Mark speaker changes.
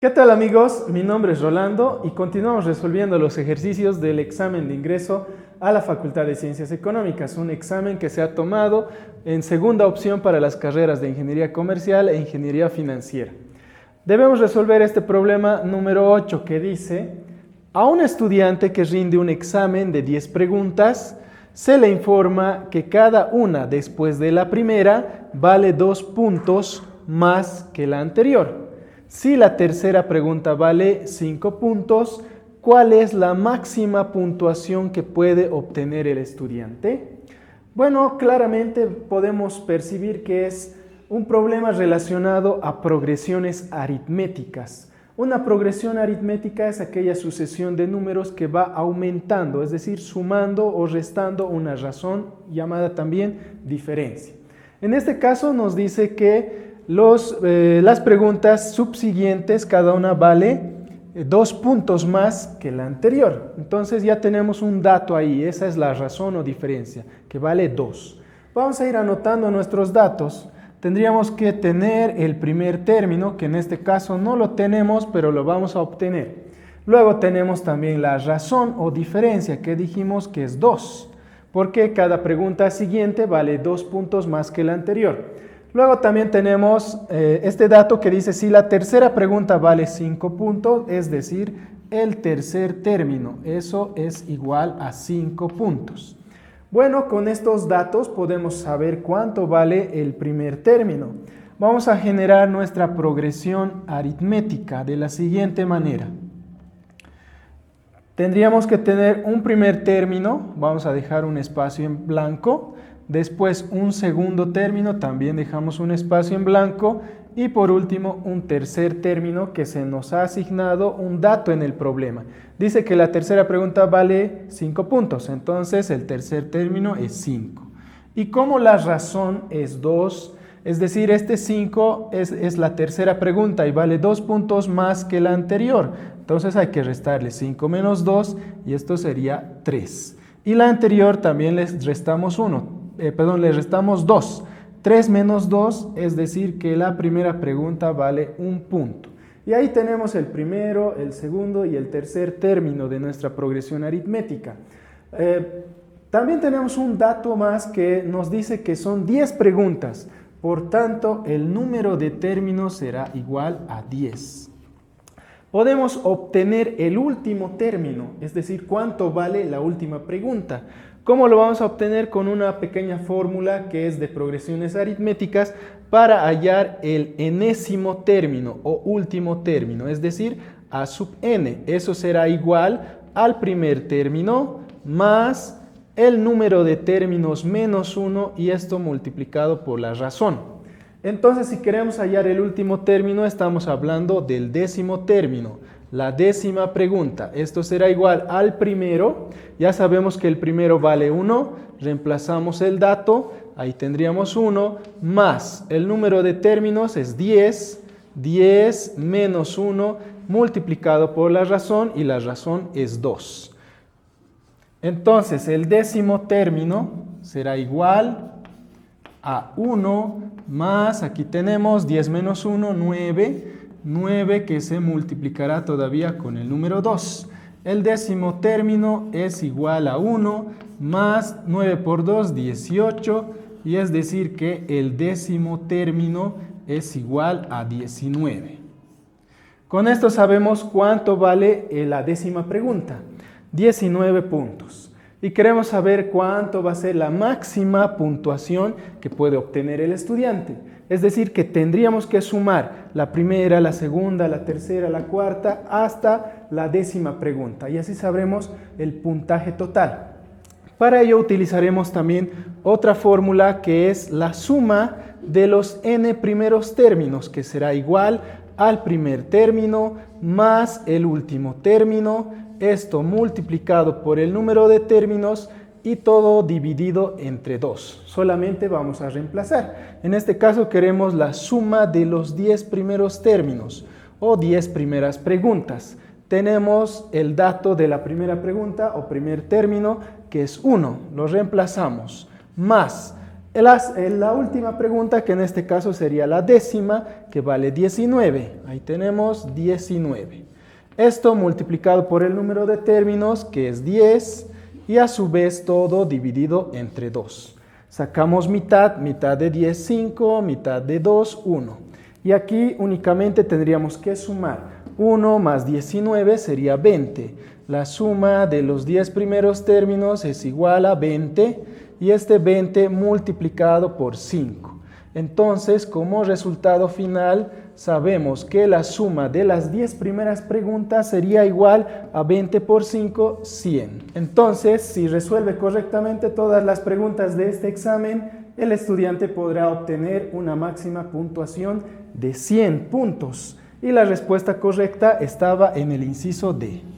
Speaker 1: ¿Qué tal amigos? Mi nombre es Rolando y continuamos resolviendo los ejercicios del examen de ingreso a la Facultad de Ciencias Económicas, un examen que se ha tomado en segunda opción para las carreras de Ingeniería Comercial e Ingeniería Financiera. Debemos resolver este problema número 8 que dice: a un estudiante que rinde un examen de 10 preguntas, se le informa que cada una después de la primera vale 2 puntos más que la anterior. Si la tercera pregunta vale 5 puntos, ¿cuál es la máxima puntuación que puede obtener el estudiante? Bueno, claramente podemos percibir que es un problema relacionado a progresiones aritméticas. Una progresión aritmética es aquella sucesión de números que va aumentando, es decir, sumando o restando una razón llamada también diferencia. En este caso nos dice que las preguntas subsiguientes, cada una vale 2 puntos más que la anterior. Entonces ya tenemos un dato ahí, esa es la razón o diferencia, que vale 2. Vamos a ir anotando nuestros datos. Tendríamos que tener el primer término, que en este caso no lo tenemos, pero lo vamos a obtener. Luego tenemos también la razón o diferencia, que dijimos que es 2, porque cada pregunta siguiente vale 2 puntos más que la anterior. Luego también tenemos este dato que dice si la tercera pregunta vale 5 puntos, es decir, el tercer término, eso es igual a 5 puntos. Bueno, con estos datos podemos saber cuánto vale el primer término. Vamos a generar nuestra progresión aritmética de la siguiente manera. Tendríamos que tener un primer término, vamos a dejar un espacio en blanco. Después un segundo término, también dejamos un espacio en blanco. Y por último un tercer término que se nos ha asignado un dato en el problema. Dice que la tercera pregunta vale 5 puntos, entonces el tercer término es 5. Y como la razón es 2, es decir, este 5 es la tercera pregunta y vale 2 puntos más que la anterior. Entonces hay que restarle 5 menos 2 y esto sería 3. Y la anterior también le restamos 2. 3 menos 2, es decir, que la primera pregunta vale 1 punto. Y ahí tenemos el primero, el segundo y el tercer término de nuestra progresión aritmética. También tenemos un dato más que nos dice que son 10 preguntas. Por tanto, el número de términos será igual a 10. Podemos obtener el último término, es decir, cuánto vale la última pregunta. ¿Cómo lo vamos a obtener? Con una pequeña fórmula que es de progresiones aritméticas para hallar el enésimo término o último término, es decir, a sub n. Eso será igual al primer término más el número de términos menos 1 y esto multiplicado por la razón. Entonces, si queremos hallar el último término, estamos hablando del décimo término. La décima pregunta, esto será igual al primero, ya sabemos que el primero vale 1, reemplazamos el dato, ahí tendríamos 1, más el número de términos es 10, 10 menos 1 multiplicado por la razón y la razón es 2. Entonces el décimo término será igual a 1 más, aquí tenemos 10 menos 1, 9 que se multiplicará todavía con el número 2. El décimo término es igual a 1 más 9 por 2, 18, y es decir que el décimo término es igual a 19. Con esto sabemos cuánto vale la décima pregunta, 19 puntos. Y queremos saber cuánto va a ser la máxima puntuación que puede obtener el estudiante. Es decir, que tendríamos que sumar la primera, la segunda, la tercera, la cuarta, hasta la décima pregunta. Y así sabremos el puntaje total. Para ello utilizaremos también otra fórmula que es la suma de los n primeros términos, que será igual al primer término más el último término. Esto multiplicado por el número de términos y todo dividido entre 2. Solamente vamos a reemplazar. En este caso queremos la suma de los 10 primeros términos o 10 primeras preguntas. Tenemos el dato de la primera pregunta o primer término que es 1. Lo reemplazamos. Más La última pregunta, que en este caso sería la décima, que vale 19. Ahí tenemos 19. Esto multiplicado por el número de términos, que es 10, y a su vez todo dividido entre 2. Sacamos mitad, mitad de 10, 5, mitad de 2, 1. Y aquí únicamente tendríamos que sumar. 1 más 19 sería 20. La suma de los 10 primeros términos es igual a 20 y este 20 multiplicado por 5. Entonces, como resultado final, sabemos que la suma de las 10 primeras preguntas sería igual a 20 por 5, 100. Entonces, si resuelve correctamente todas las preguntas de este examen, el estudiante podrá obtener una máxima puntuación de 100 puntos. Y la respuesta correcta estaba en el inciso D.